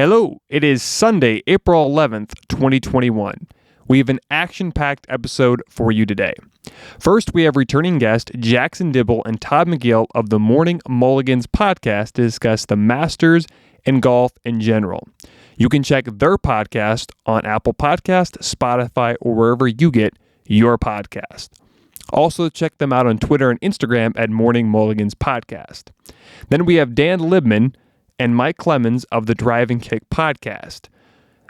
Hello, it is Sunday, April 11th, 2021. We have an action-packed episode for you today. First, we have returning guest Jackson Dibble and Todd McGill of the Morning Mulligans podcast to discuss the Masters and golf in general. You can check their podcast on Apple Podcast, Spotify, or wherever you get your podcast. Also, check them out on Twitter and Instagram at Morning Mulligans Podcast. Then we have Dan Libman and Mike Clemens of the Drive and Kick podcast.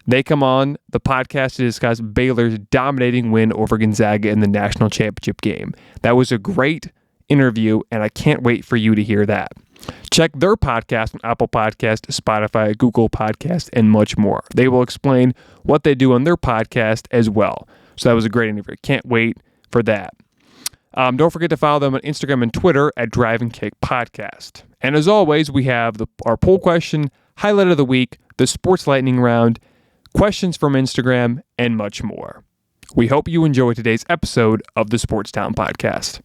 They come on the podcast to discuss Baylor's dominating win over Gonzaga in the national championship game. That was a great interview, and I can't wait for you to hear that. Check their podcast on Apple Podcast, Spotify, Google Podcast, and much more. They will explain what they do on their podcast as well. So that was a great interview. Can't wait for that. Don't forget to follow them on Instagram and Twitter at Drive and Kick Podcast. And as always, we have our poll question, highlight of the week, the sports lightning round, questions from Instagram, and much more. We hope you enjoy today's episode of the Sports Town Podcast.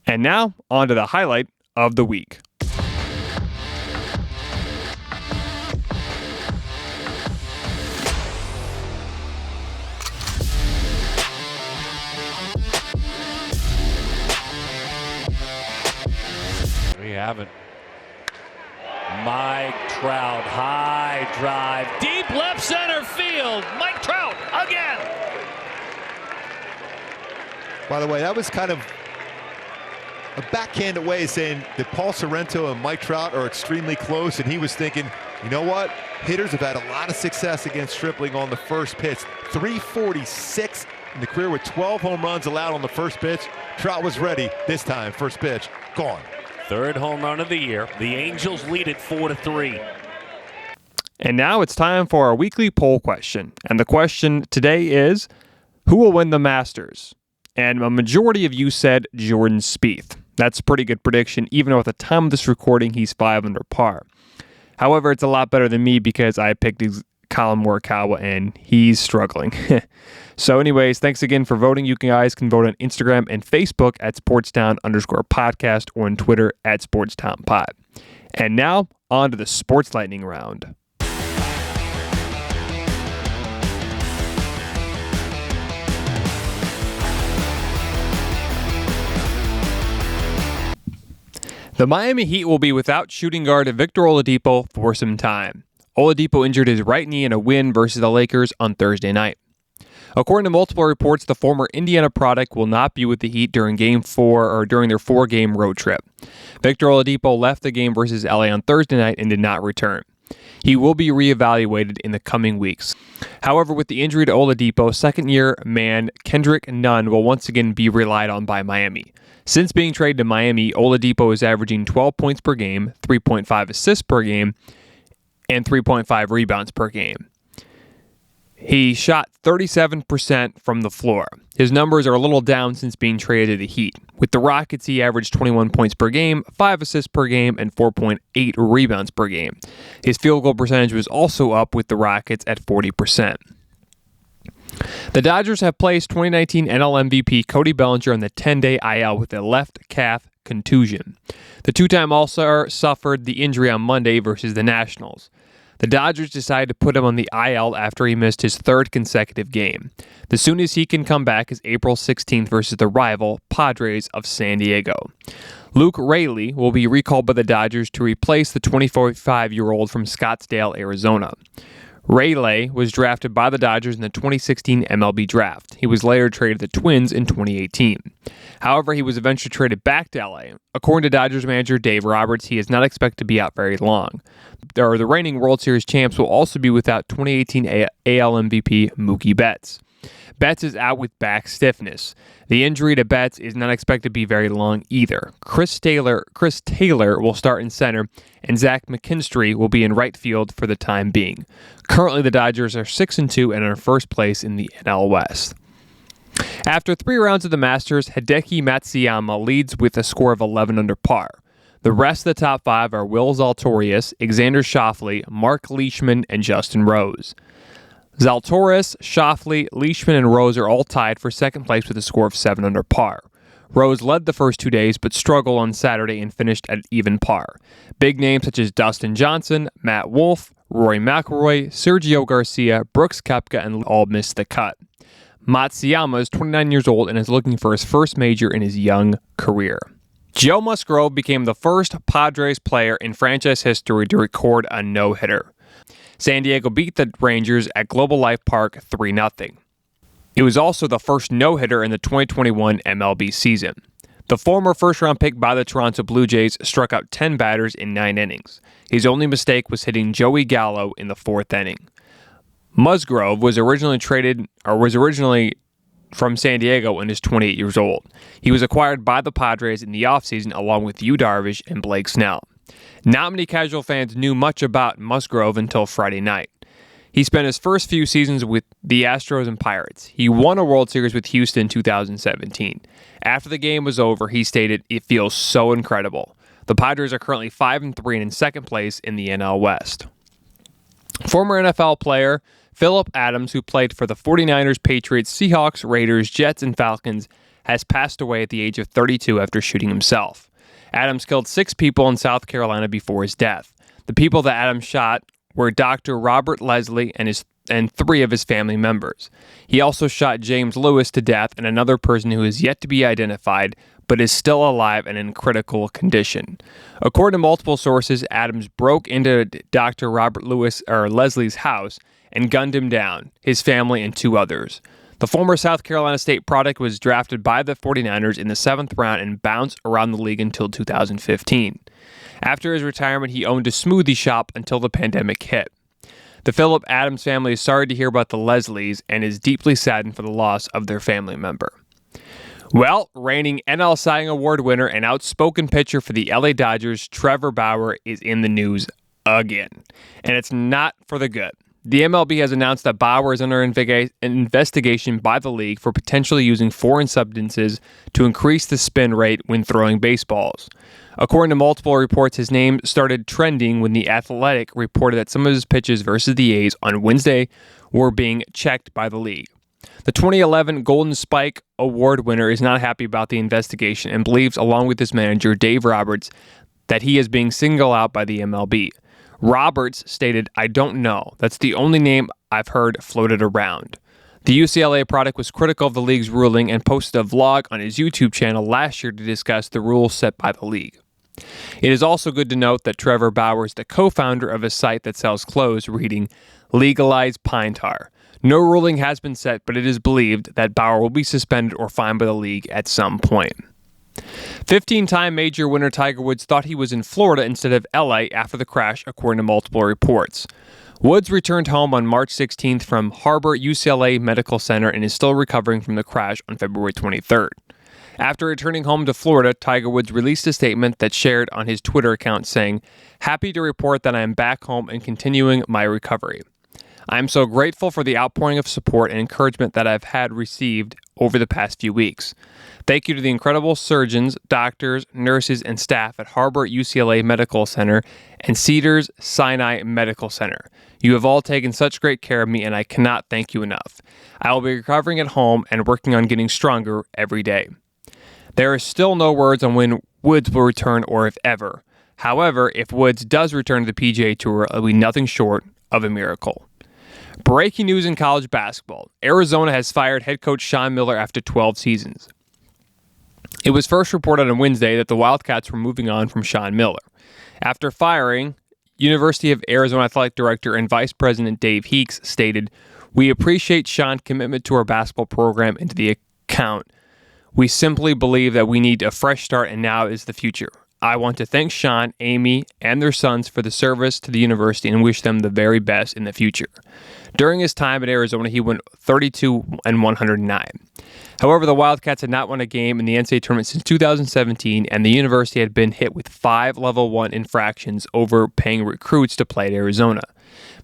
And now, on to the highlight of the week. We have it. Mike Trout, high drive, deep left center field. Mike Trout again. By the way, that was kind of a backhanded way of saying that Paul Sorrento and Mike Trout are extremely close, and he was thinking, you know what? Hitters have had a lot of success against Stripling on the first pitch. 346 in the career with 12 home runs allowed on the first pitch. Trout was ready this time. First pitch, gone. Third home run of the year. The Angels lead it 4-3. And now it's time for our weekly poll question. And the question today is, who will win the Masters? And a majority of you said Jordan Spieth. That's a pretty good prediction, even though at the time of this recording, he's 5 under par. However, it's a lot better than me because I picked Colin Morikawa, and he's struggling. So anyways, thanks again for voting. You guys can vote on Instagram and Facebook at Sportstown_podcast or on Twitter at SportsTownPod. And now, on to the Sports Lightning Round. The Miami Heat will be without shooting guard Victor Oladipo for some time. Oladipo injured his right knee in a win versus the Lakers on Thursday night. According to multiple reports, the former Indiana product will not be with the Heat during Game 4 or during their 4-game road trip. Victor Oladipo left the game versus LA on Thursday night and did not return. He will be reevaluated in the coming weeks. However, with the injury to Oladipo, second-year man Kendrick Nunn will once again be relied on by Miami. Since being traded to Miami, Oladipo is averaging 12 points per game, 3.5 assists per game, and 3.5 rebounds per game. He shot 37% from the floor. His numbers are a little down since being traded to the Heat. With the Rockets, he averaged 21 points per game, 5 assists per game, and 4.8 rebounds per game. His field goal percentage was also up with the Rockets at 40%. The Dodgers have placed 2019 NL MVP Cody Bellinger on the 10-day IL with a left calf contusion. The two-time All-Star suffered the injury on Monday versus the Nationals. The Dodgers decided to put him on the IL after he missed his third consecutive game. The soonest he can come back is April 16th versus the rival Padres of San Diego. Luke Raley will be recalled by the Dodgers to replace the 25-year-old from Scottsdale, Arizona. Raley was drafted by the Dodgers in the 2016 MLB draft. He was later traded to the Twins in 2018. However, he was eventually traded back to LA. According to Dodgers manager Dave Roberts, he is not expected to be out very long. The reigning World Series champs will also be without 2018 AL MVP Mookie Betts. Betts is out with back stiffness. The injury to Betts is not expected to be very long either. Chris Taylor will start in center, and Zach McKinstry will be in right field for the time being. Currently, the Dodgers are 6-2 and are in first place in the NL West. After 3 rounds of the Masters, Hideki Matsuyama leads with a score of 11 under par. The rest of the top 5 are Will Zalatoris, Xander Schauffele, Mark Leishman, and Justin Rose. Zalatoris, Schauffele, Leishman, and Rose are all tied for second place with a score of 7 under par. Rose led the first 2 days but struggled on Saturday and finished at even par. Big names such as Dustin Johnson, Matt Wolff, Rory McIlroy, Sergio Garcia, Brooks Koepka, and all missed the cut. Matsuyama is 29 years old and is looking for his first major in his young career. Joe Musgrove became the first Padres player in franchise history to record a no-hitter. San Diego beat the Rangers at Global Life Park 3-0. It was also the first no-hitter in the 2021 MLB season. The former first-round pick by the Toronto Blue Jays struck out 10 batters in 9 innings. His only mistake was hitting Joey Gallo in the 4th inning. Musgrove was originally from San Diego and is 28 years old. He was acquired by the Padres in the offseason along with Yu Darvish and Blake Snell. Not many casual fans knew much about Musgrove until Friday night. He spent his first few seasons with the Astros and Pirates. He won a World Series with Houston in 2017. After the game was over, he stated, "It feels so incredible." The Padres are currently 5-3 and in second place in the NL West. Former NFL player Phillip Adams, who played for the 49ers, Patriots, Seahawks, Raiders, Jets, and Falcons, has passed away at the age of 32 after shooting himself. Adams killed 6 people in South Carolina before his death. The people that Adams shot were Dr. Robert Leslie and 3 of his family members. He also shot James Lewis to death and another person who is yet to be identified but is still alive and in critical condition. According to multiple sources, Adams broke into Dr. Robert Leslie's house and gunned him down, his family, and 2 others. The former South Carolina State product was drafted by the 49ers in the 7th round and bounced around the league until 2015. After his retirement, he owned a smoothie shop until the pandemic hit. The Phillip Adams family is sorry to hear about the Leslies and is deeply saddened for the loss of their family member. Well, reigning NL Cy Young Award winner and outspoken pitcher for the LA Dodgers, Trevor Bauer, is in the news again. And it's not for the good. The MLB has announced that Bauer is under investigation by the league for potentially using foreign substances to increase the spin rate when throwing baseballs. According to multiple reports, his name started trending when The Athletic reported that some of his pitches versus the A's on Wednesday were being checked by the league. The 2011 Golden Spike Award winner is not happy about the investigation and believes, along with his manager, Dave Roberts, that he is being singled out by the MLB. Roberts stated, "I don't know. That's the only name I've heard floated around." The UCLA product was critical of the league's ruling and posted a vlog on his YouTube channel last year to discuss the rules set by the league. It is also good to note that Trevor Bauer is the co-founder of a site that sells clothes reading "Legalize Pine Tar." No ruling has been set, but it is believed that Bauer will be suspended or fined by the league at some point. 15-time major winner Tiger Woods thought he was in Florida instead of LA after the crash, according to multiple reports. Woods returned home on March 16th from Harbor UCLA Medical Center and is still recovering from the crash on February 23rd. After returning home to Florida, Tiger Woods released a statement that shared on his Twitter account saying, "Happy to report that I am back home and continuing my recovery. I am so grateful for the outpouring of support and encouragement that I've had received over the past few weeks. Thank you to the incredible surgeons, doctors, nurses, and staff at Harbor UCLA Medical Center and Cedars Sinai Medical Center. You have all taken such great care of me, and I cannot thank you enough. I will be recovering at home and working on getting stronger every day." There is still no words on when Woods will return or if ever. However, if Woods does return to the PGA Tour, it will be nothing short of a miracle. Breaking news in college basketball. Arizona has fired head coach Sean Miller after 12 seasons. It was first reported on Wednesday that the Wildcats were moving on from Sean Miller. After firing, University of Arizona Athletic Director and Vice President Dave Heeks stated, "We appreciate Sean's commitment to our basketball program and to the account. We simply believe that we need a fresh start and now is the future. I want to thank Sean, Amy, and their sons for the service to the university and wish them the very best in the future. During his time at Arizona, he went 32-109. However, the Wildcats had not won a game in the NCAA tournament since 2017, and the university had been hit with 5 Level 1 infractions over paying recruits to play at Arizona.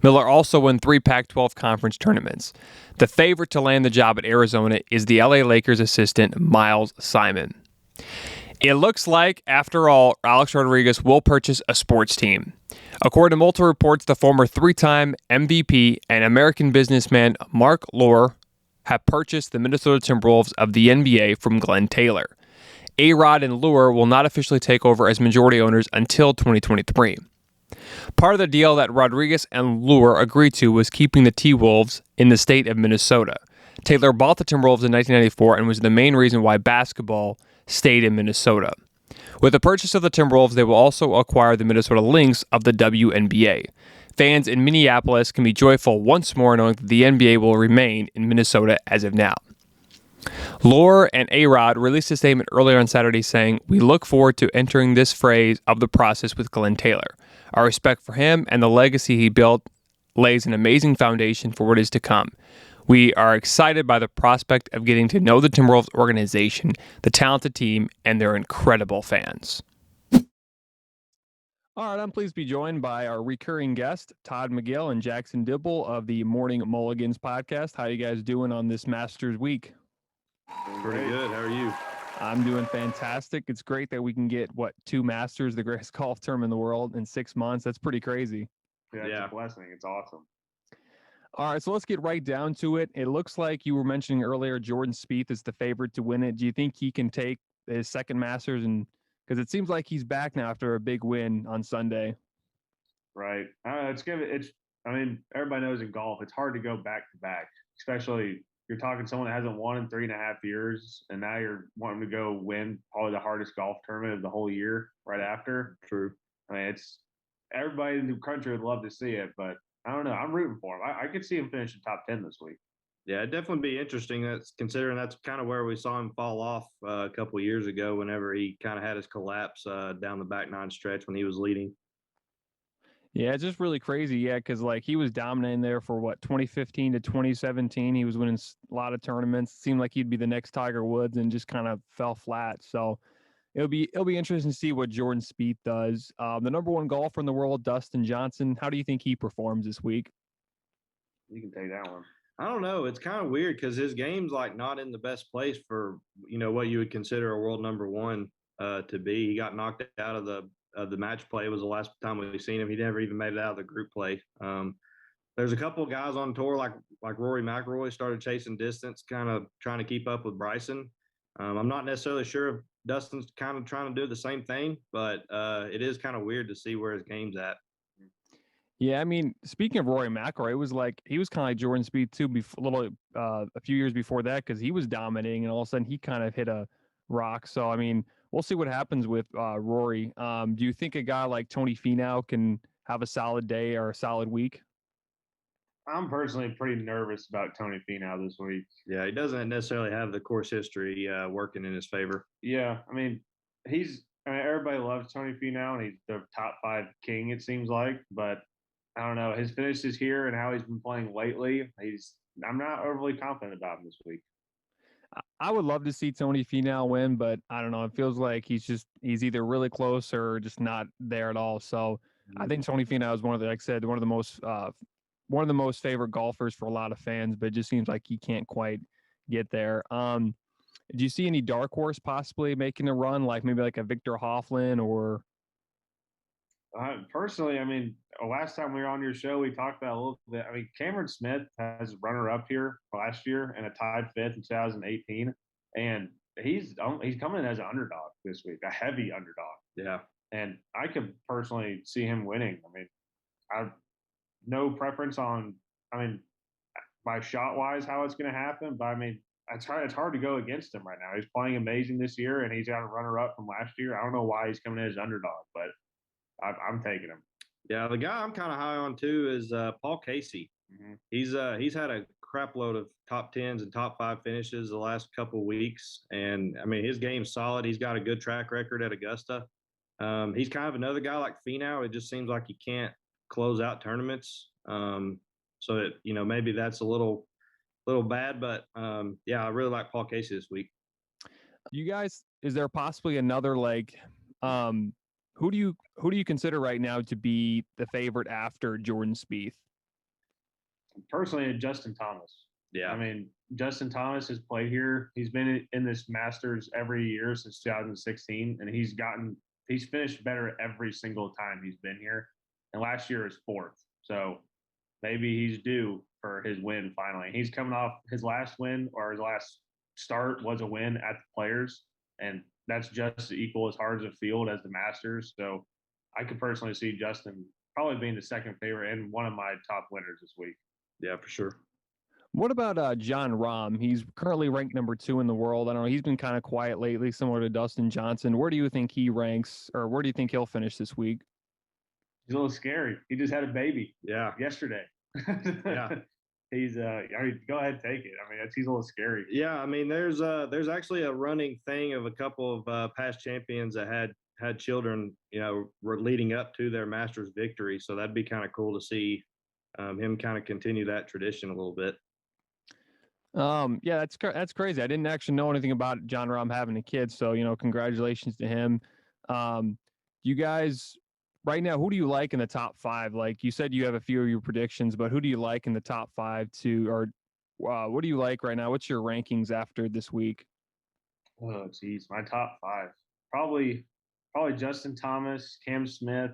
Miller also won 3 Pac-12 conference tournaments. The favorite to land the job at Arizona is the LA Lakers assistant, Miles Simon. It looks like, after all, Alex Rodriguez will purchase a sports team. According to multiple reports, the former 3-time MVP and American businessman Mark Lore have purchased the Minnesota Timberwolves of the NBA from Glenn Taylor. A-Rod and Lure will not officially take over as majority owners until 2023. Part of the deal that Rodriguez and Lure agreed to was keeping the T-Wolves in the state of Minnesota. Taylor bought the Timberwolves in 1994 and was the main reason why basketball stayed in Minnesota. With the purchase of the Timberwolves, they will also acquire the Minnesota Lynx of the WNBA. Fans in Minneapolis can be joyful once more knowing that the NBA will remain in Minnesota as of now. Lore and A-Rod released a statement earlier on Saturday saying, "We look forward to entering this phase of the process with Glenn Taylor. Our respect for him and the legacy he built lays an amazing foundation for what is to come. We are excited by the prospect of getting to know the Timberwolves organization, the talented team, and their incredible fans." All right, I'm pleased to be joined by our recurring guest, Todd McGill and Jackson Dibble of the Morning Mulligans podcast. How you guys doing on this Masters week? Pretty good. How are you? I'm doing fantastic. It's great that we can get, 2 Masters, the greatest golf tournament in the world, in 6 months. That's pretty crazy. Yeah, it's a blessing. It's awesome. All right, so let's get right down to it. It looks like you were mentioning earlier Jordan Spieth is the favorite to win it. Do you think he can take his second Masters? And because it seems like he's back now after a big win on Sunday. Right. It's good. I mean, everybody knows in golf, it's hard to go back to back, especially you're talking someone that hasn't won in 3.5 years, and now you're wanting to go win probably the hardest golf tournament of the whole year right after. True. I mean, it's everybody in the country would love to see it, but I don't know. I'm rooting for him. I could see him finish in top 10 this week. Yeah, it'd definitely be interesting. That's considering that's kind of where we saw him fall off a couple of years ago whenever he kind of had his collapse down the back nine stretch when he was leading. Yeah, it's just really crazy. Yeah, because he was dominating there for 2015 to 2017. He was winning a lot of tournaments. It seemed like he'd be the next Tiger Woods, and just kind of fell flat. So it'll be interesting to see what Jordan Spieth does. The number 1 golfer in the world, Dustin Johnson. How do you think he performs this week? You can take that one. I don't know. It's kind of weird because his game's not in the best place for what you would consider a world number 1 to be. He got knocked out of the match play. It was the last time we've seen him. He never even made it out of the group play. There's a couple of guys on tour like Rory McIlroy started chasing distance, kind of trying to keep up with Bryson. I'm not necessarily sure if Dustin's kind of trying to do the same thing, but it is kind of weird to see where his game's at. Yeah, I mean, speaking of Rory McIlroy, it was he was kind of like Jordan Spieth too. A few years before that, because he was dominating, and all of a sudden he kind of hit a rock. So I mean, we'll see what happens with Rory. Do you think a guy like Tony Finau can have a solid day or a solid week? I'm personally pretty nervous about Tony Finau this week. Yeah, he doesn't necessarily have the course history working in his favor. Yeah, I mean, everybody loves Tony Finau, and he's the top 5 king, it seems like. But I don't know, his finishes here and how he's been playing lately, I'm not overly confident about him this week. I would love to see Tony Finau win, but I don't know. It feels like he's either really close or just not there at all. So I think Tony Finau is one of the most favorite golfers for a lot of fans, but it just seems like he can't quite get there. Do you see any dark horse possibly making a run, like maybe like a Victor Hovland or? Personally, I mean, last time we were on your show, we talked about a little bit. I mean, Cameron Smith has a runner-up here last year and a tied 5th in 2018, and he's coming in as an underdog this week, a heavy underdog. Yeah, and I could personally see him winning. I mean, I've no preference on, by shot-wise how it's going to happen, but I mean, it's hard to go against him right now. He's playing amazing this year, and he's got a runner-up from last year. I don't know why he's coming in as underdog, but I'm taking him. Yeah, the guy I'm kind of high on too is Paul Casey. Mm-hmm. He's had a crap load of top 10s and top 5 finishes the last couple of weeks, and I mean his game's solid. He's got a good track record at Augusta. He's kind of another guy like Finau. It just seems like he can't close out tournaments. So it, maybe that's a little bad, but yeah, I really like Paul Casey this week. You guys, is there possibly another who do you consider right now to be the favorite after Jordan Spieth? Personally, Justin Thomas. Yeah. I mean, Justin Thomas has played here. He's been in this Masters every year since 2016, and he's finished better every single time he's been here. And last year was fourth. So maybe he's due for his win finally. He's coming off his last win, or his last start was a win at the Players, and that's just equal as hard as a field as the Masters. So I could personally see Justin probably being the second favorite and one of my top winners this week. Yeah, for sure. What about John Rahm? He's currently ranked number 2 in the world. I don't know. He's been kind of quiet lately, similar to Dustin Johnson. Where do you think he ranks, or where do you think he'll finish this week? He's a little scary. He just had a baby. Yeah. Yesterday. Yeah. He's I mean, go ahead, take it. I mean, he's a little scary. Yeah, I mean, there's actually a running thing of a couple of past champions that had children, were leading up to their Masters victory. So that'd be kind of cool to see him kind of continue that tradition a little bit. Yeah, that's crazy. I didn't actually know anything about John Rahm having a kid, so congratulations to him. You guys, right now, who do you like in the top 5? Like you said, you have a few of your predictions, but who do you like in the top 5 what do you like right now? What's your rankings after this week? Oh, geez, my top 5. Probably Justin Thomas, Cam Smith,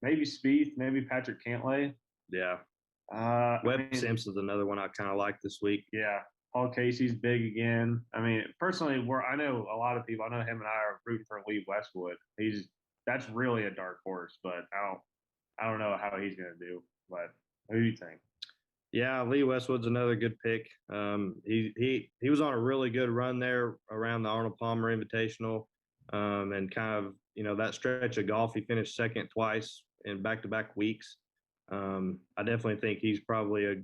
maybe Spieth, maybe Patrick Cantlay. Yeah. Webb Simpson's another one I kind of like this week. Yeah. Paul Casey's big again. I mean, personally, I know a lot of people. I know him and I are rooting for Lee Westwood. That's really a dark horse, but I don't know how he's going to do. But who do you think? Yeah, Lee Westwood's another good pick. He was on a really good run there around the Arnold Palmer Invitational, and kind of that stretch of golf. He finished second twice in back-to-back weeks. I definitely think he's probably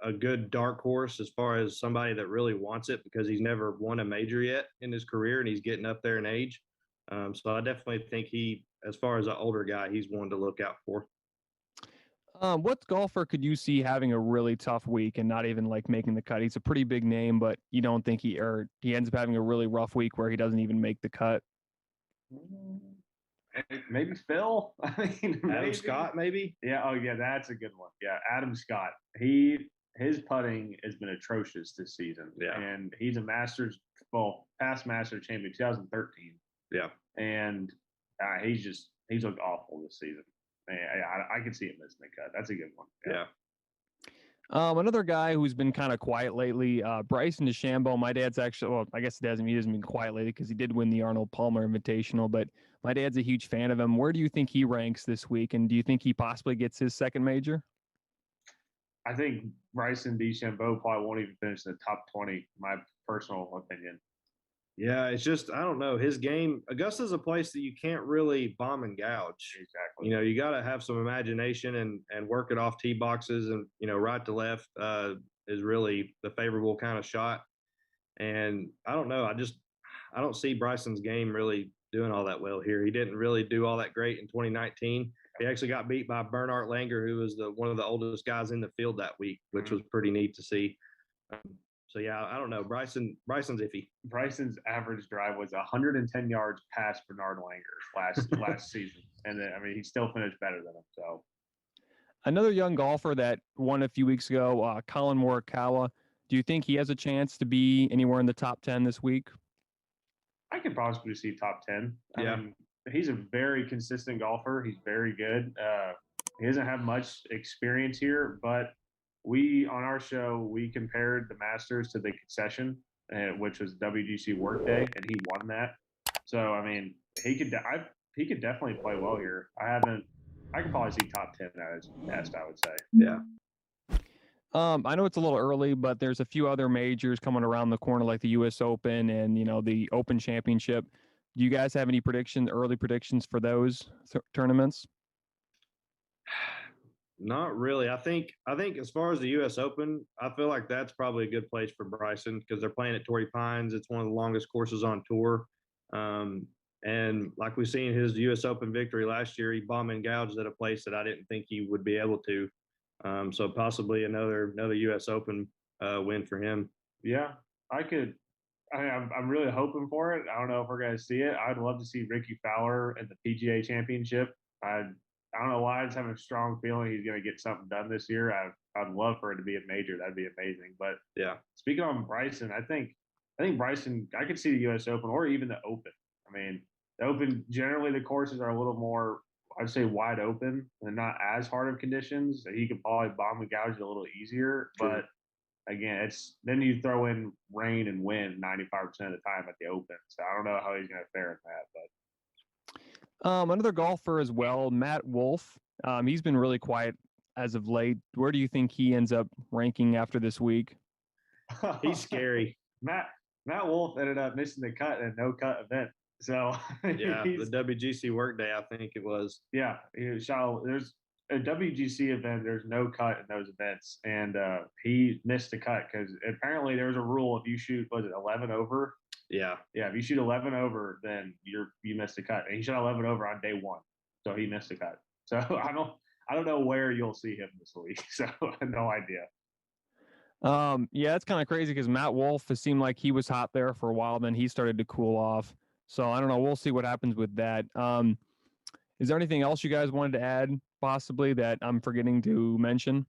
a good dark horse as far as somebody that really wants it, because he's never won a major yet in his career and he's getting up there in age. So I definitely think as far as an older guy, he's one to look out for. What golfer could you see having a really tough week and not even making the cut? He's a pretty big name, but you don't think he ends up having a really rough week where he doesn't even make the cut? Maybe Phil. I mean, Adam Scott, maybe. Yeah. Oh, yeah. That's a good one. Yeah, Adam Scott. His putting has been atrocious this season. Yeah. And he's a past Masters champion, 2013. Yeah. And he's looked awful this season. I can see him missing the cut. That's a good one. Yeah. Another guy who's been kind of quiet lately, Bryson DeChambeau. My dad's actually, well, I guess he hasn't been quiet lately because he did win the Arnold Palmer Invitational, but my dad's a huge fan of him. Where do you think he ranks this week? And do you think he possibly gets his second major? I think Bryson DeChambeau probably won't even finish in the top 20, my personal opinion. Yeah, it's just, I don't know. His game, Augusta's a place that you can't really bomb and gouge. Exactly. You got to have some imagination and work it off tee boxes, and, right to left is really the favorable kind of shot. And I don't know. I don't see Bryson's game really doing all that well here. He didn't really do all that great in 2019. He actually got beat by Bernard Langer, who was one of the oldest guys in the field that week, which was pretty neat to see. So, yeah, I don't know. Bryson's iffy. Bryson's average drive was 110 yards past Bernard Langer last season. And then, I mean, he still finished better than him. So, another young golfer that won a few weeks ago, Colin Morikawa. Do you think he has a chance to be anywhere in the top 10 this week? I could possibly see top 10. Yeah. I mean, he's a very consistent golfer. He's very good. He doesn't have much experience here, but on our show, we compared the Masters to the Concession, which was WGC Workday, and he won that. So, I mean, he could definitely play well here. I could probably see top 10 at his best, I would say. Yeah. Mm-hmm. I know it's a little early, but there's a few other majors coming around the corner, like the U.S. Open and, the Open Championship. Do you guys have any early predictions for those tournaments? Not really. I think as far as the U.S. Open, I feel like that's probably a good place for Bryson because they're playing at Torrey Pines. It's one of the longest courses on tour. And like we've seen his U.S. Open victory last year, he bomb and gouged at a place that I didn't think he would be able to. So possibly another U.S. Open win for him. Yeah, I'm really hoping for it. I don't know if we're going to see it. I'd love to see Ricky Fowler in the PGA Championship. I don't know why. I just have a strong feeling he's going to get something done this year. I'd love for it to be a major. That'd be amazing. But yeah, speaking on Bryson, I think Bryson. I could see the U.S. Open or even the Open. I mean, the Open generally the courses are a little more, I'd say, wide open and not as hard of conditions. So he could probably bomb and gouge it a little easier, True. but again, it's then you throw in rain and wind 95% of the time at the Open. So I don't know how he's going to fare in that. But Another golfer as well, Matt Wolff. He's been really quiet as of late. Where do you think he ends up ranking after this week? He's scary. Matt Wolff ended up missing the cut in a no cut event. So yeah, the WGC workday, I think it was. Yeah, there's a WGC event. There's no cut in those events, and he missed the cut because apparently there's a rule if you shoot 11 over. Yeah, if you shoot 11 over, then you missed the cut, and he shot 11 over on day one, so he missed the cut. So I don't know where you'll see him this week. So I have no idea. Yeah, it's kind of crazy because Matt Wolff, it seemed like he was hot there for a while, then he started to cool off. So I don't know. We'll see what happens with that. Is there anything else you guys wanted to add, possibly, that I'm forgetting to mention?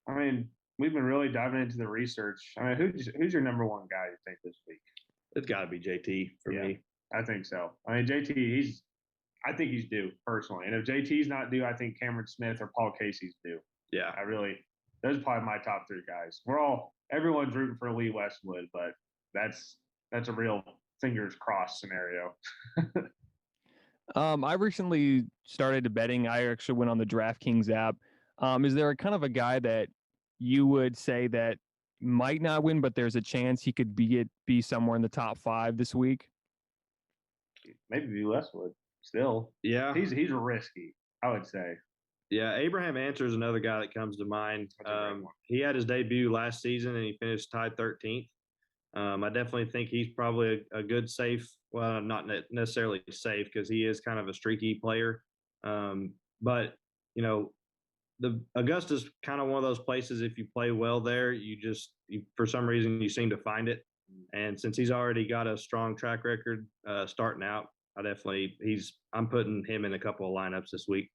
I mean, we've been really diving into the research. I mean, who's your number one guy you think this week? It's got to be JT for me. I think so. I mean, JT, I think he's due personally. And if JT's not due, I think Cameron Smith or Paul Casey's due. Yeah, those are probably my top three guys. Everyone's rooting for Lee Westwood, but that's a real fingers crossed scenario. I recently started betting. I actually went on the DraftKings app. Is there a kind of a guy that you would say that might not win, but there's a chance he could be somewhere in the top 5 this week? Maybe Lee Westwood still. Yeah. He's risky, I would say. Yeah, Abraham Answer is another guy that comes to mind. He had his debut last season and he finished tied 13th. I definitely think he's probably a good safe. Well, not necessarily safe because he is kind of a streaky player. But the Augusta's kind of one of those places. If you play well there, you for some reason you seem to find it. And since he's already got a strong track record starting out, I'm putting him in a couple of lineups this week.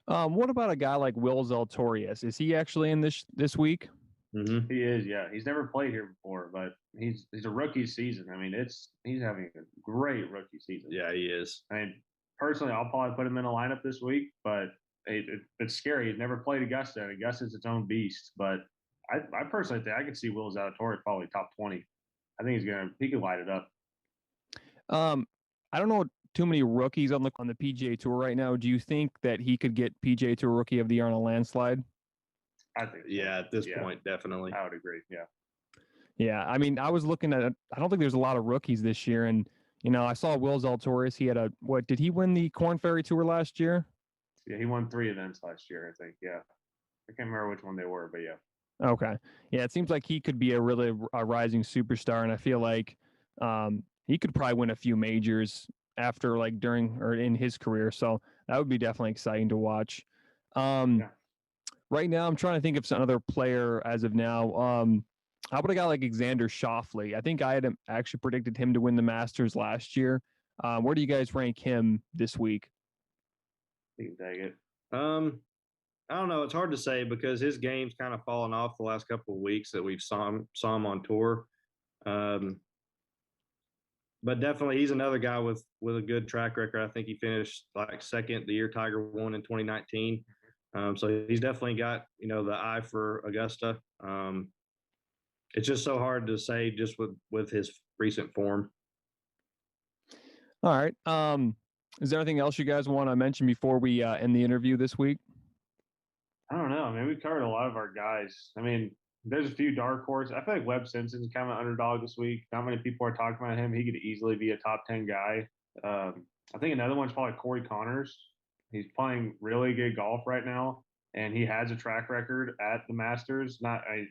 What about a guy like Will Zalatoris? Is he actually in this week? Mm-hmm. He is, yeah. He's never played here before, but he's a rookie season. I mean, he's having a great rookie season. Yeah, he is. I mean, personally, I'll probably put him in a lineup this week, but it's scary. He's never played Augusta, and Augusta's its own beast. But I personally think I could see Will Zalatoris probably top 20. I think he could light it up. I don't know too many rookies on the PGA Tour right now. Do you think that he could get PGA Tour Rookie of the Year on a landslide? I think so. Yeah, at this point, definitely. I would agree. Yeah. Yeah, I mean, I was looking at it. I don't think there's a lot of rookies this year, and I saw Will Zalatoris. He had did he win the Korn Ferry Tour last year? Yeah, he won 3 events last year, I think. Yeah, I can't remember which one they were, but yeah. Okay, yeah, it seems like he could be a rising superstar, and I feel like he could probably win a few majors after during or in his career. So that would be definitely exciting to watch. Right now, I'm trying to think of some other player as of now. How about a guy like Xander Schauffele? I think I had actually predicted him to win the Masters last year. Where do you guys rank him this week? You can take it. I don't know. It's hard to say because his game's kind of fallen off the last couple of weeks that we've saw him on tour. But definitely he's another guy with a good track record. I think he finished second the year Tiger won in 2019. So he's definitely got, the eye for Augusta. It's just so hard to say just with his recent form. All right. Is there anything else you guys want to mention before we end the interview this week? I don't know. I mean, we covered a lot of our guys. I mean, there's a few dark horses. I feel like Webb Simpson's kind of an underdog this week. Not many people are talking about him. He could easily be a top 10 guy. I think another one's probably Corey Connors. He's playing really good golf right now, and he has a track record at the Masters.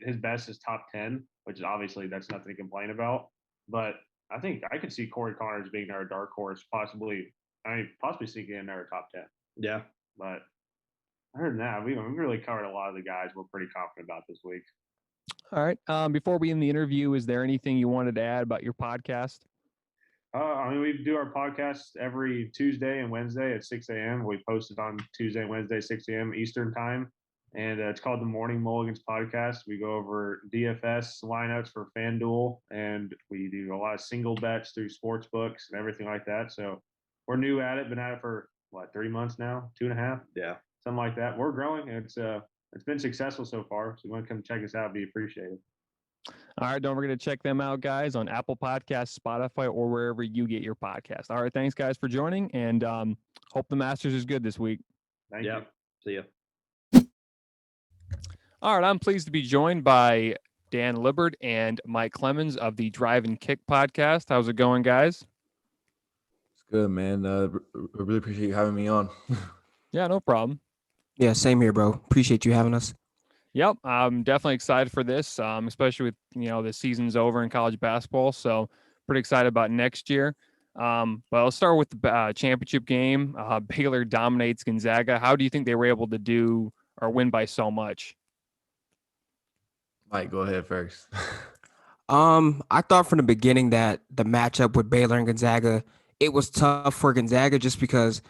His best is top 10, which is obviously that's nothing to complain about. But I think I could see Corey Connors being our dark horse, possibly sneaking in our top 10. Yeah. But other than that, we really covered a lot of the guys we're pretty confident about this week. All right. Before we end the interview, is there anything you wanted to add about your podcast? We do our podcast every Tuesday and Wednesday at 6 a.m. We post it on Tuesday and Wednesday, 6 a.m. Eastern time. And it's called the Morning Mulligans Podcast. We go over DFS lineups for FanDuel, and we do a lot of single bets through sports books and everything like that. So we're new at it, been at it for 3 months now, 2.5? Yeah. Something like that. We're growing. It's been successful so far. So if you want to come check us out, it'd be appreciated. All right. Don't forget to check them out, guys, on Apple Podcasts, Spotify, or wherever you get your podcast. All right. Thanks, guys, for joining, and hope the Masters is good this week. Thank you. See ya. All right. I'm pleased to be joined by Dan Libbard and Mike Clemens of the Drive and Kick podcast. How's it going, guys? It's good, man. I really appreciate you having me on. Yeah, no problem. Yeah, same here, bro. Appreciate you having us. Yep, I'm definitely excited for this, especially with the season's over in college basketball. So pretty excited about next year. But I'll start with the championship game. Baylor dominates Gonzaga. How do you think they were able to do or win by so much? Mike, go ahead first. I thought from the beginning that the matchup with Baylor and Gonzaga, it was tough for Gonzaga just because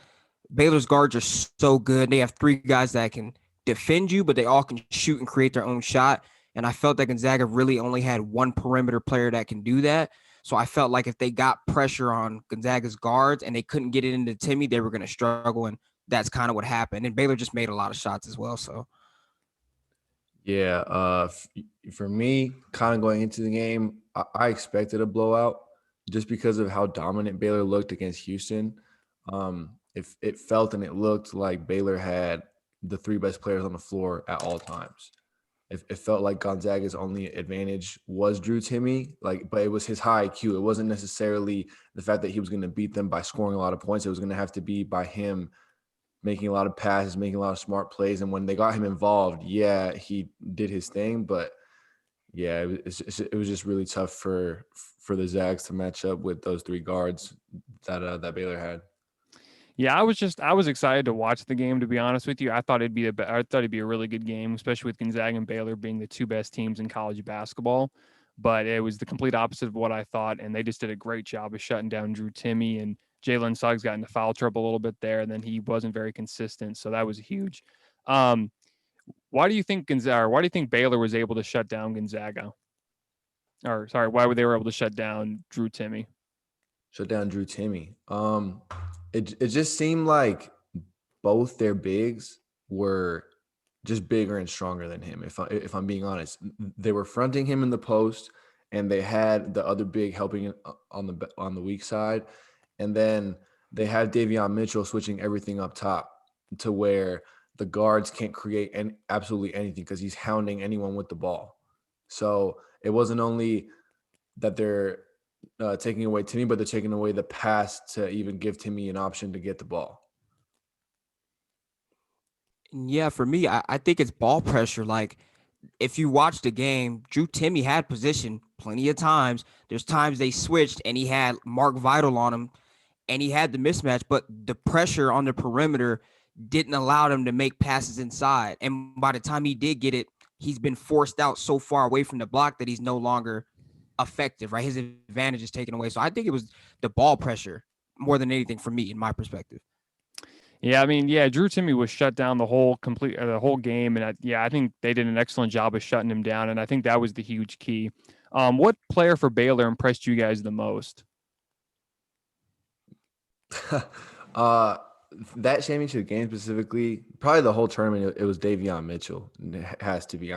Baylor's guards are so good. They have three guys that can defend you, but they all can shoot and create their own shot. And I felt that Gonzaga really only had one perimeter player that can do that. So I felt like if they got pressure on Gonzaga's guards and they couldn't get it into Timmy, they were going to struggle. And that's kind of what happened. And Baylor just made a lot of shots as well. So, Yeah, for me, kind of going into the game, I expected a blowout just because of how dominant Baylor looked against Houston. It felt and it looked like Baylor had the three best players on the floor at all times. It felt like Gonzaga's only advantage was Drew Timme, but it was his high IQ. It wasn't necessarily the fact that he was going to beat them by scoring a lot of points. It was going to have to be by him making a lot of passes, making a lot of smart plays. And when they got him involved, yeah, he did his thing. But yeah, it was just really tough for the Zags to match up with those three guards that Baylor had. Yeah, I was excited to watch the game, to be honest with you. I thought it'd be a really good game, especially with Gonzaga and Baylor being the two best teams in college basketball. But it was the complete opposite of what I thought, and they just did a great job of shutting down Drew Timme, and Jalen Suggs got into foul trouble a little bit there, and then he wasn't very consistent, so that was huge. Why do you think Baylor was able to shut down Gonzaga? Or sorry, why were they able to shut down Drew Timme? Shut down Drew Timme. It just seemed like both their bigs were just bigger and stronger than him. If I'm being honest, they were fronting him in the post, and they had the other big helping on the weak side, and then they had Davion Mitchell switching everything up top to where the guards can't create absolutely anything because he's hounding anyone with the ball. So it wasn't only that they're taking away Timmy, but they're taking away the pass to even give Timmy an option to get the ball. yeah, for me, I think it's ball pressure. Like, if you watch the game, Drew Timme had position plenty of times. There's times they switched and he had Mark Vital on him and he had the mismatch, but the pressure on the perimeter didn't allow him to make passes inside. And by the time he did get it, he's been forced out so far away from the block that he's no longer effective, right? His advantage is taken away. So I think it was the ball pressure more than anything for me, in my perspective. Yeah, Drew Timme was shut down the whole game, and I think they did an excellent job of shutting him down, and I think that was the huge key. What player for Baylor impressed you guys the most? That championship game specifically, probably the whole tournament, it was Davion Mitchell. It has to be.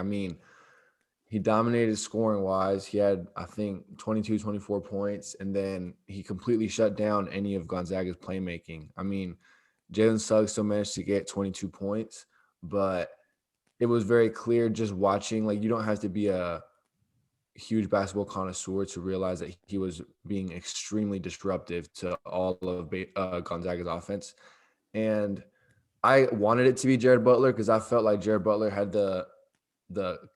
He dominated scoring wise. He had, I think, 22, 24 points, and then he completely shut down any of Gonzaga's playmaking. Jalen Suggs still managed to get 22 points, but it was very clear just watching, you don't have to be a huge basketball connoisseur to realize that he was being extremely disruptive to all of Gonzaga's offense. And I wanted it to be Jared Butler because I felt like Jared Butler had the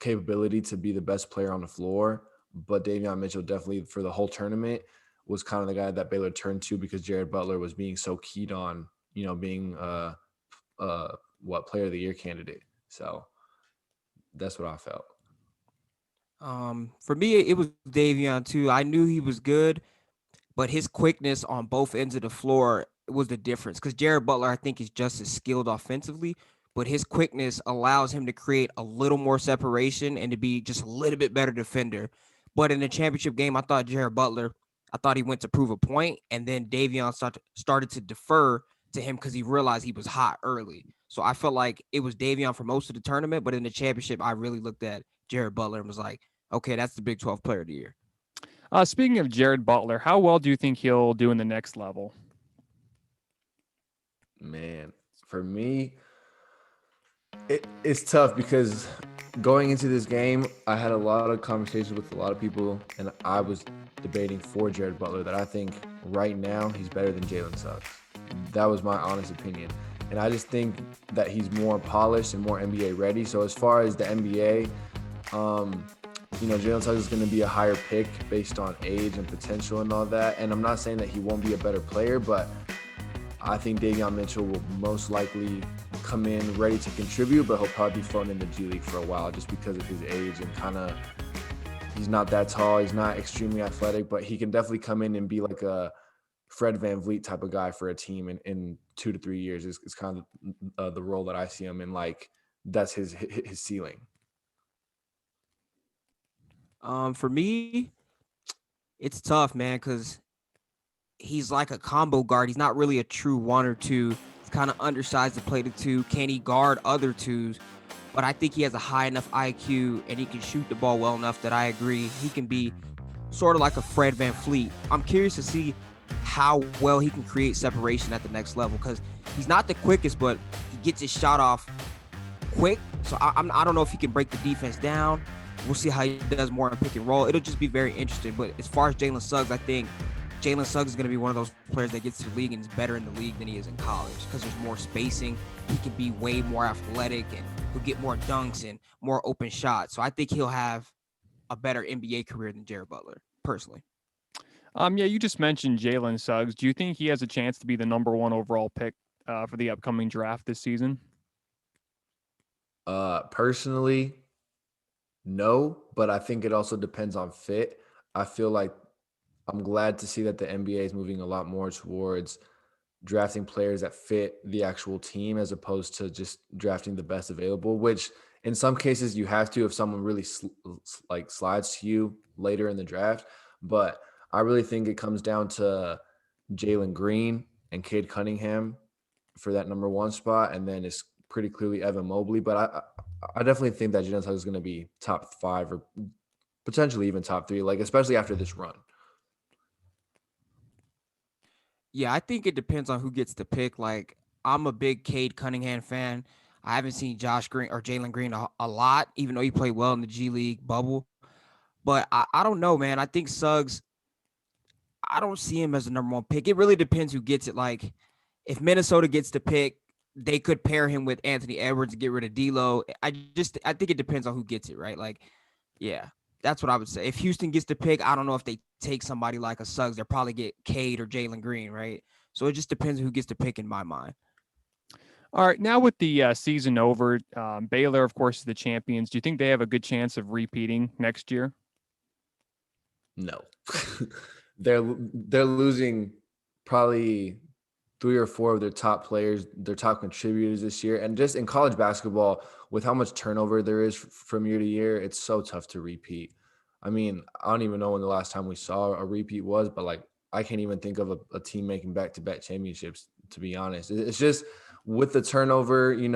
capability to be the best player on the floor, but Davion Mitchell definitely for the whole tournament was kind of the guy that Baylor turned to because Jared Butler was being so keyed on, being player of the year candidate. So that's what I felt. For me, it was Davion too. I knew he was good, but his quickness on both ends of the floor was the difference. Because Jared Butler, I think, is just as skilled offensively, but his quickness allows him to create a little more separation and to be just a little bit better defender. But in the championship game, I thought he went to prove a point, and then Davion started to defer to him because he realized he was hot early. So I felt like it was Davion for most of the tournament, but in the championship, I really looked at Jared Butler and was like, okay, that's the Big 12 player of the year. Speaking of Jared Butler, how well do you think he'll do in the next level? Man, for me, it's tough because going into this game, I had a lot of conversations with a lot of people, and I was debating for Jared Butler that I think right now he's better than Jalen Suggs. That was my honest opinion. And I just think that he's more polished and more NBA ready. So as far as the NBA, Jalen Suggs is going to be a higher pick based on age and potential and all that. And I'm not saying that he won't be a better player, but I think Davion Mitchell will most likely come in ready to contribute, but he'll probably be thrown in the G League for a while just because of his age and he's not that tall. He's not extremely athletic, but he can definitely come in and be like a Fred VanVleet type of guy for a team in 2 to 3 years. It's kind of the role that I see him in. Like, that's his ceiling. For me, it's tough, man, because he's like a combo guard. He's not really a true 1 or 2. He's kind of undersized to play the 2. Can he guard other 2s? But I think he has a high enough IQ and he can shoot the ball well enough that I agree he can be sort of like a Fred VanVleet. I'm curious to see how well he can create separation at the next level because he's not the quickest, but he gets his shot off quick. So I don't know if he can break the defense down. We'll see how he does more in pick and roll. It'll just be very interesting. But as far as Jalen Suggs, I think Jalen Suggs is going to be one of those players that gets to the league and is better in the league than he is in college because there's more spacing. He can be way more athletic and he'll get more dunks and more open shots. So I think he'll have a better NBA career than Jared Butler, personally. Yeah, you just mentioned Jalen Suggs. Do you think he has a chance to be the number 1 overall pick for the upcoming draft this season? Personally, no, but I think it also depends on fit. I feel like I'm glad to see that the NBA is moving a lot more towards drafting players that fit the actual team as opposed to just drafting the best available, which in some cases you have to if someone really slides to you later in the draft. But I really think it comes down to Jalen Green and Cade Cunningham for that number 1 spot, and then it's pretty clearly Evan Mobley. But I definitely think that Jalen Suggs is going to be top 5 or potentially even top 3, like especially after this run. Yeah, I think it depends on who gets the pick. Like, I'm a big Cade Cunningham fan. I haven't seen Josh Green or Jalen Green a lot, even though he played well in the G League bubble. But I don't know, man. I think Suggs, I don't see him as a number 1 pick. It really depends who gets it. Like, if Minnesota gets the pick, they could pair him with Anthony Edwards and get rid of D'Lo. I think it depends on who gets it, right? Like, yeah. That's what I would say. If Houston gets the pick, I don't know if they take somebody like a Suggs. They'll probably get Cade or Jalen Green, right? So it just depends who gets the pick in my mind. All right, now with the season over, Baylor, of course, is the champions. Do you think they have a good chance of repeating next year? No. They're losing probably 3 or 4 of their top players, their top contributors this year. And just in college basketball, with how much turnover there is from year to year, it's so tough to repeat. I mean, I don't even know when the last time we saw a repeat was, but like, I can't even think of a team making back-to-back championships, to be honest. It's just with the turnover, you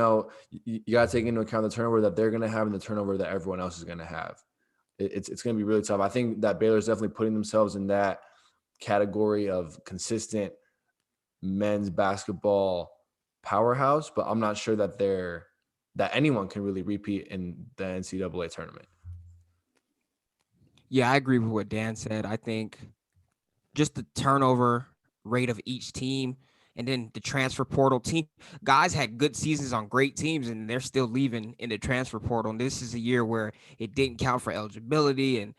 got to take into account the turnover that they're going to have and the turnover that everyone else is going to have. It's going to be really tough. I think that Baylor's definitely putting themselves in that category of consistent men's basketball powerhouse, but I'm not sure that anyone can really repeat in the NCAA tournament. Yeah, I agree with what Dan said. I think just the turnover rate of each team and then the transfer portal team. Guys had good seasons on great teams and they're still leaving in the transfer portal. And this is a year where it didn't count for eligibility. And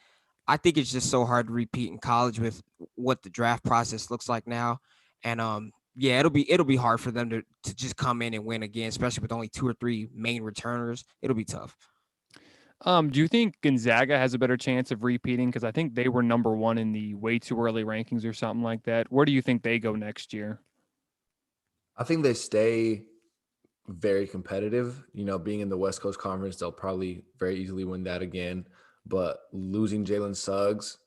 I think it's just so hard to repeat in college with what the draft process looks like now. And yeah, it'll be hard for them to just come in and win again, especially with only 2 or 3 main returners. It'll be tough. Do you think Gonzaga has a better chance of repeating? Because I think they were number one in the way too early rankings or something like that. Where do you think they go next year? I think they stay very competitive. Being in the West Coast Conference, they'll probably very easily win that again. But losing Jalen Suggs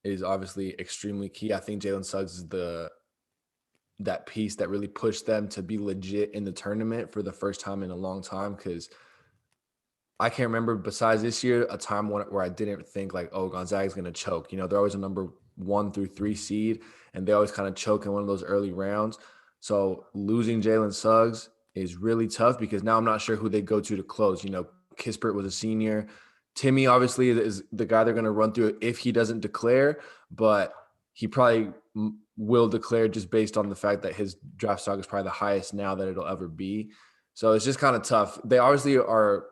is obviously extremely key. I think Jalen Suggs is that piece that really pushed them to be legit in the tournament for the first time in a long time, because I can't remember, besides this year, a time where I didn't think like, oh, Gonzaga's going to choke. They're always a number 1 through 3 seed, and they always kind of choke in one of those early rounds. So losing Jalen Suggs is really tough, because now I'm not sure who they go to close. Kispert was a senior. Timmy obviously is the guy they're going to run through if he doesn't declare, but he probably will declare just based on the fact that his draft stock is probably the highest now that it'll ever be. So it's just kind of tough. They obviously are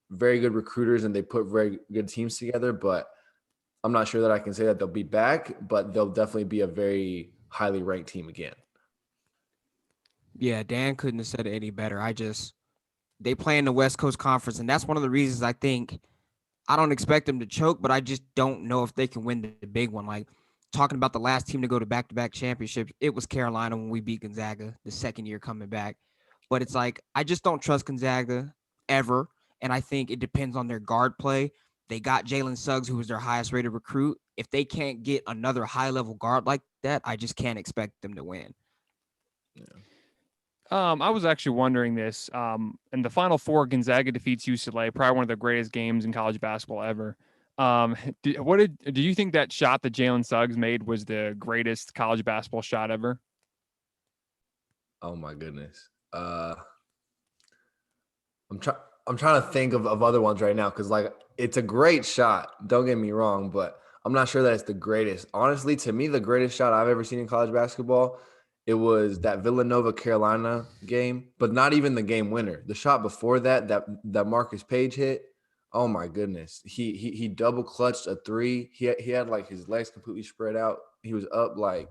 very good recruiters and they put very good teams together, but I'm not sure that I can say that they'll be back, but they'll definitely be a very highly ranked team again. Yeah, Dan couldn't have said it any better. They play in the West Coast Conference, and that's one of the reasons I think I don't expect them to choke, but I just don't know if they can win the big one. Like, talking about the last team to go to back-to-back championships, it was Carolina when we beat Gonzaga the second year coming back. But it's like, I just don't trust Gonzaga ever, and I think it depends on their guard play. They got Jalen Suggs, who was their highest-rated recruit. If they can't get another high-level guard like that, I just can't expect them to win. Yeah. I was actually wondering this. In the Final Four, Gonzaga defeats UCLA, probably one of the greatest games in college basketball ever. Do you think that shot that Jalen Suggs made was the greatest college basketball shot ever? Oh my goodness. I'm trying to think of other ones right now, because like it's a great shot. Don't get me wrong, but I'm not sure that it's the greatest. Honestly, to me, the greatest shot I've ever seen in college basketball, it was that Villanova Carolina game, but not even the game winner. The shot before that Marcus Page hit. Oh my goodness. He double clutched a 3. He had like his legs completely spread out. He was up like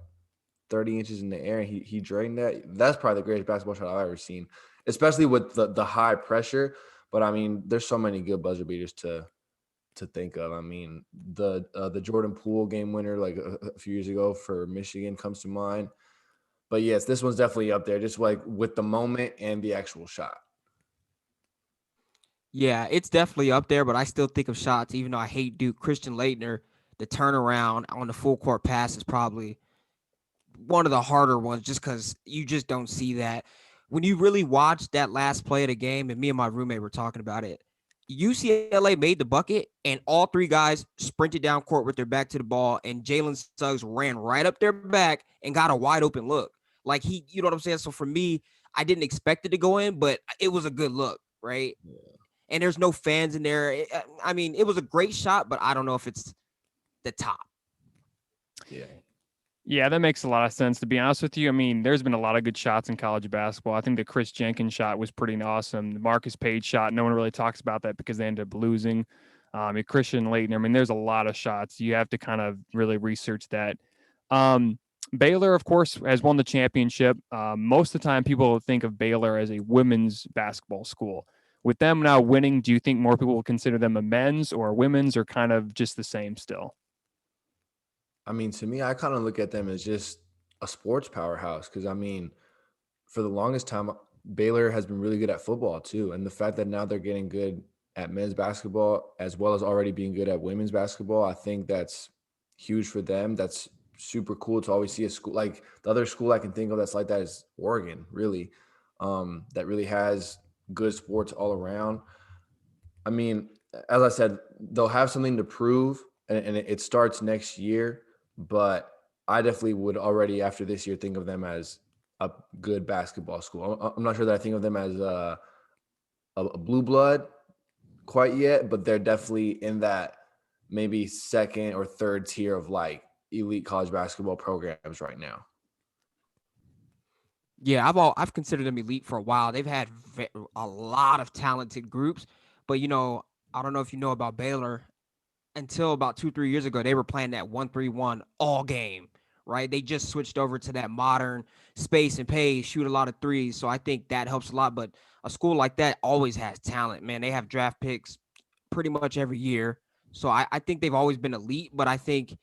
30 inches in the air, and he drained that. That's probably the greatest basketball shot I've ever seen, especially with the high pressure. But I mean, there's so many good buzzer beaters to think of. I mean, the Jordan Poole game winner like a few years ago for Michigan comes to mind. But yes, this one's definitely up there, just like with the moment and the actual shot. Yeah, it's definitely up there, but I still think of shots, even though I hate Duke. Christian Laettner, the turnaround on the full court pass is probably one of the harder ones, just because you just don't see that. When you really watch that last play of the game, and me and my roommate were talking about it, UCLA made the bucket, and all 3 guys sprinted down court with their back to the ball, and Jalen Suggs ran right up their back and got a wide open look. Like, you know what I'm saying? So for me, I didn't expect it to go in, but it was a good look, right? Yeah. And there's no fans in there. I mean, it was a great shot, but I don't know if it's the top. Yeah. Yeah, that makes a lot of sense, to be honest with you. I mean, there's been a lot of good shots in college basketball. I think the Chris Jenkins shot was pretty awesome. The Marcus Page shot, no one really talks about that because they ended up losing. Christian Laettner, I mean, there's a lot of shots. You have to kind of really research that. Baylor, of course, has won the championship. Most of the time, people think of Baylor as a women's basketball school. With them now winning, do you think more people will consider them a men's or a women's, or kind of just the same still? I mean, to me, I kind of look at them as just a sports powerhouse, because, I mean, for the longest time, Baylor has been really good at football too. And the fact that now they're getting good at men's basketball as well as already being good at women's basketball, I think that's huge for them. That's super cool to always see a school. Like, the other school I can think of that's like that is Oregon, really, that really has good sports all around. I mean, as I said, they'll have something to prove, and it starts next year. But I definitely would already, after this year, think of them as a good basketball school. I'm not sure that I think of them as a blue blood quite yet, but they're definitely in that maybe second or third tier of like elite college basketball programs right now. Yeah, I've considered them elite for a while. They've had a lot of talented groups, but I don't know if you know about Baylor. until about 2-3 years ago, they were playing that 1-3-1 all game, right? They just switched over to that modern space and pace, shoot a lot of threes. So I think that helps a lot. But a school like that always has talent, man. They have draft picks pretty much every year. So I think they've always been elite, but I think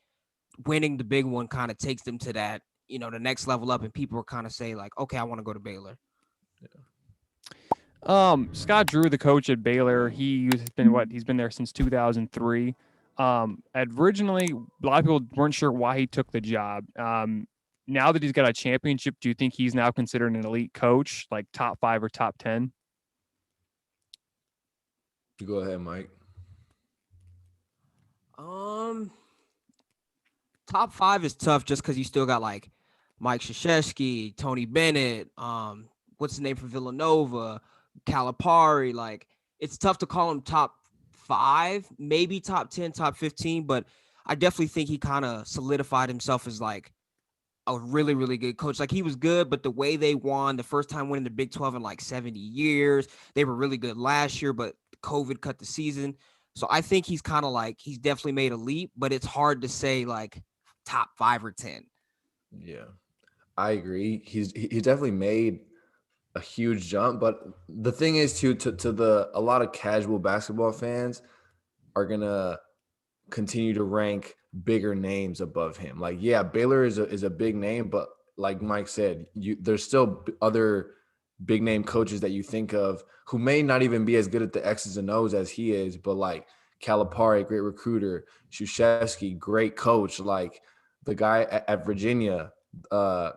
winning the big one kind of takes them to that, the next level up, and people are kind of say like, okay, I want to go to Baylor. Scott Drew, the coach at Baylor, he's been there since 2003. Originally, a lot of people weren't sure why he took the job. Now that he's got a championship, do you think he's now considered an elite coach, like top 5 or top 10? You go ahead, Mike. Top 5 is tough just because you still got like Mike Krzyzewski, Tony Bennett, what's the name for Villanova, Calipari. Like, it's tough to call him top 5, maybe top 10, top 15, but I definitely think he kind of solidified himself as like a really, really good coach. Like, he was good, but the way they won, the first time winning the Big 12 in like 70 years, they were really good last year, but COVID cut the season. So I think he's kind of like, he's definitely made a leap, but it's hard to say like top 5 or 10. Yeah, I agree. He's definitely made a huge jump, but the thing is to a lot of casual basketball fans are gonna continue to rank bigger names above him. Like, yeah, Baylor is a big name, but like Mike said, there's still other big name coaches that you think of who may not even be as good at the X's and O's as he is, but like Calipari, great recruiter, Krzyzewski, great coach, like the guy at Virginia,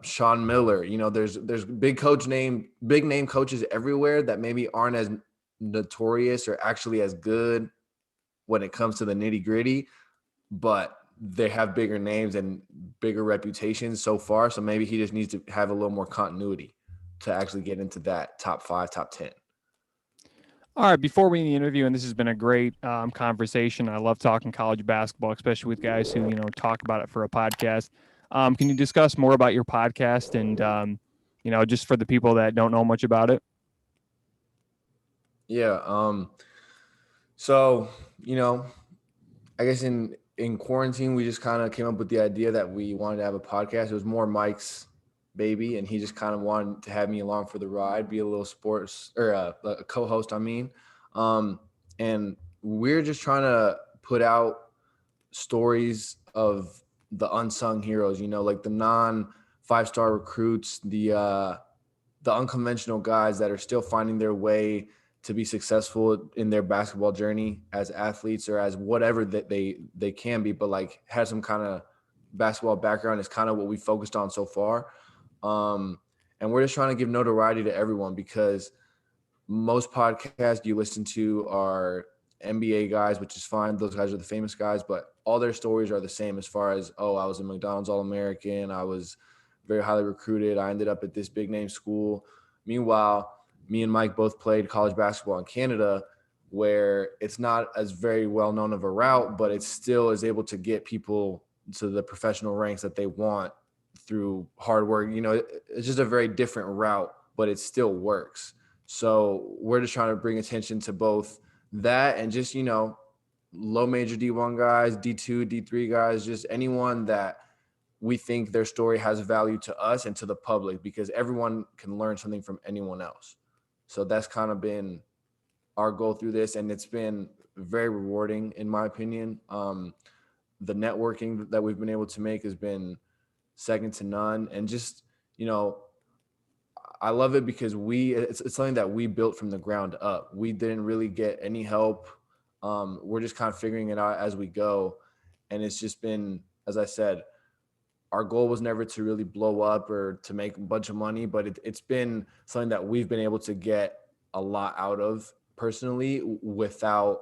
Sean Miller. There's big name coaches everywhere that maybe aren't as notorious or actually as good when it comes to the nitty gritty, but they have bigger names and bigger reputations so far. So maybe he just needs to have a little more continuity to actually get into that top 5, top 10. All right, before we end the interview, and this has been a great conversation. I love talking college basketball, especially with guys who, talk about it for a podcast. Can you discuss more about your podcast and, just for the people that don't know much about it? Yeah. So, I guess in quarantine, we just kind of came up with the idea that we wanted to have a podcast. It was more Mike's baby, and he just kind of wanted to have me along for the ride, be a little sports or a co-host. And we're just trying to put out stories of the unsung heroes, like the non-5-star recruits, the unconventional guys that are still finding their way to be successful in their basketball journey as athletes or as whatever that they can be, but like has some kind of basketball background is kind of what we focused on so far. And we're just trying to give notoriety to everyone, because most podcasts you listen to are NBA guys, which is fine. Those guys are the famous guys, but all their stories are the same as far as, I was a McDonald's All-American. I was very highly recruited. I ended up at this big name school. Meanwhile, me and Mike both played college basketball in Canada, where it's not as very well known of a route, but it still is able to get people to the professional ranks that they want through hard work. It's just a very different route, but it still works. So we're just trying to bring attention to both that and just, low major D1 guys, D2, D3 guys, just anyone that we think their story has value to us and to the public, because everyone can learn something from anyone else. So that's kind of been our goal through this, and it's been very rewarding in my opinion. The networking that we've been able to make has been second to none, and just, I love it because it's something that we built from the ground up. We didn't really get any help. We're just kind of figuring it out as we go, and it's just been, as I said, our goal was never to really blow up or to make a bunch of money, but it's been something that we've been able to get a lot out of personally without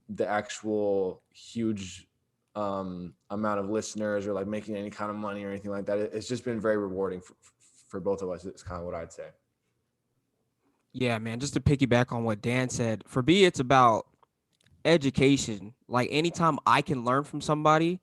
the actual huge amount of listeners or like making any kind of money or anything like that. It's just been very rewarding for both of us. It's kind of what I'd say. Yeah, man, just to piggyback on what Dan said, for me, it's about education. Like, anytime I can learn from somebody,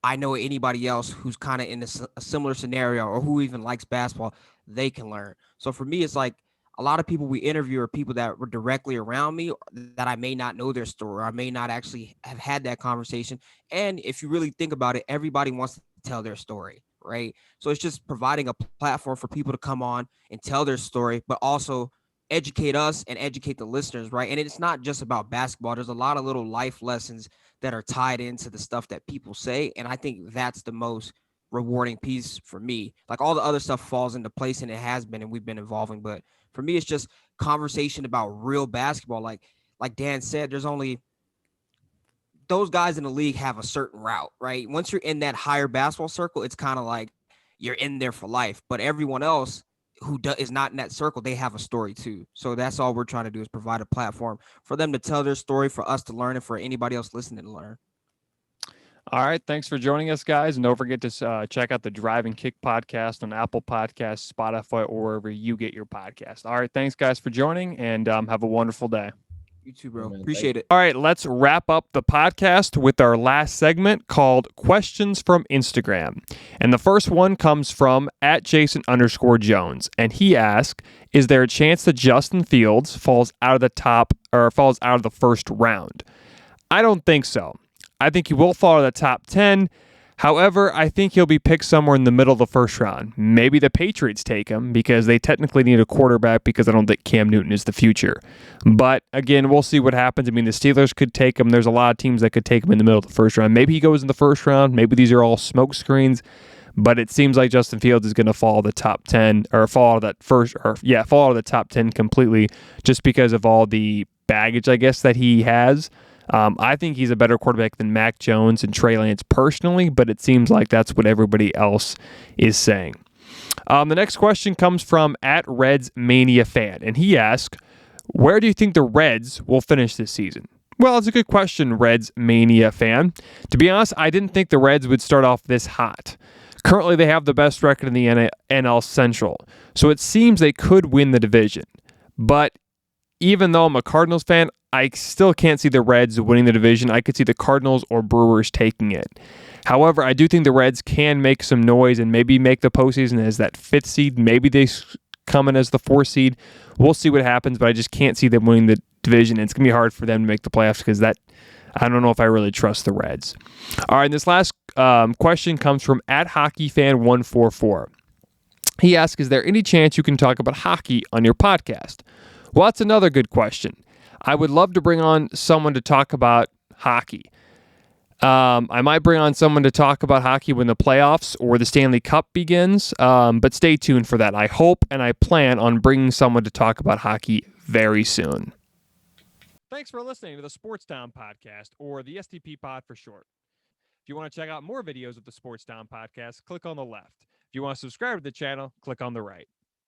I know anybody else who's kind of in a similar scenario or who even likes basketball, they can learn. So for me, it's like, a lot of people we interview are people that were directly around me that I may not know their story, or I may not actually have had that conversation. And if you really think about it, everybody wants to tell their story, right? So it's just providing a platform for people to come on and tell their story, but also educate us and educate the listeners, right? And it's not just about basketball. There's a lot of little life lessons that are tied into the stuff that people say. And I think that's the most rewarding piece for me. Like all the other stuff falls into place, and it has been, and we've been evolving. But for me, it's just conversation about real basketball. Like Dan said, there's only those guys in the league have a certain route, right? Once you're in that higher basketball circle, it's kind of like you're in there for life. But everyone else who is not in that circle, they have a story too. So that's all we're trying to do, is provide a platform for them to tell their story, for us to learn, and for anybody else listening to learn. All right. Thanks for joining us, guys. And don't forget to check out the Drive and Kick podcast on Apple Podcasts, Spotify, or wherever you get your podcast. All right. Thanks, guys, for joining, and have a wonderful day. You too, bro. Appreciate it. All right. Let's wrap up the podcast with our last segment called Questions from Instagram. And the first one comes from @Jason_Jones. And he asked, is there a chance that Justin Fields falls out of the first round? I don't think so. I think he will fall to the top 10. However, I think he'll be picked somewhere in the middle of the first round. Maybe the Patriots take him because they technically need a quarterback, because I don't think Cam Newton is the future. But again, we'll see what happens. I mean, the Steelers could take him. There's a lot of teams that could take him in the middle of the first round. Maybe he goes in the first round. Maybe these are all smoke screens. But it seems like Justin Fields is going to fall the top 10, or fall out of the top 10 completely, just because of all the baggage, I guess, that he has. I think he's a better quarterback than Mac Jones and Trey Lance personally, but it seems like that's what everybody else is saying. The next question comes from @RedsManiaFan, and he asks, where do you think the Reds will finish this season? Well, it's a good question, Reds Mania fan. To be honest, I didn't think the Reds would start off this hot. Currently, they have the best record in the NL Central, so it seems they could win the division. But even though I'm a Cardinals fan, I still can't see the Reds winning the division. I could see the Cardinals or Brewers taking it. However, I do think the Reds can make some noise and maybe make the postseason as that 5th seed. Maybe they come in as the 4th seed. We'll see what happens, but I just can't see them winning the division. It's going to be hard for them to make the playoffs because I don't know if I really trust the Reds. All right, and this last question comes from @HockeyFan144. He asks, is there any chance you can talk about hockey on your podcast? Well, that's another good question. I would love to bring on someone to talk about hockey. I might bring on someone to talk about hockey when the playoffs or the Stanley Cup begins, but stay tuned for that. I hope and I plan on bringing someone to talk about hockey very soon. Thanks for listening to the Sports Town Podcast, or the STP Pod for short. If you want to check out more videos of the Sports Town Podcast, click on the left. If you want to subscribe to the channel, click on the right.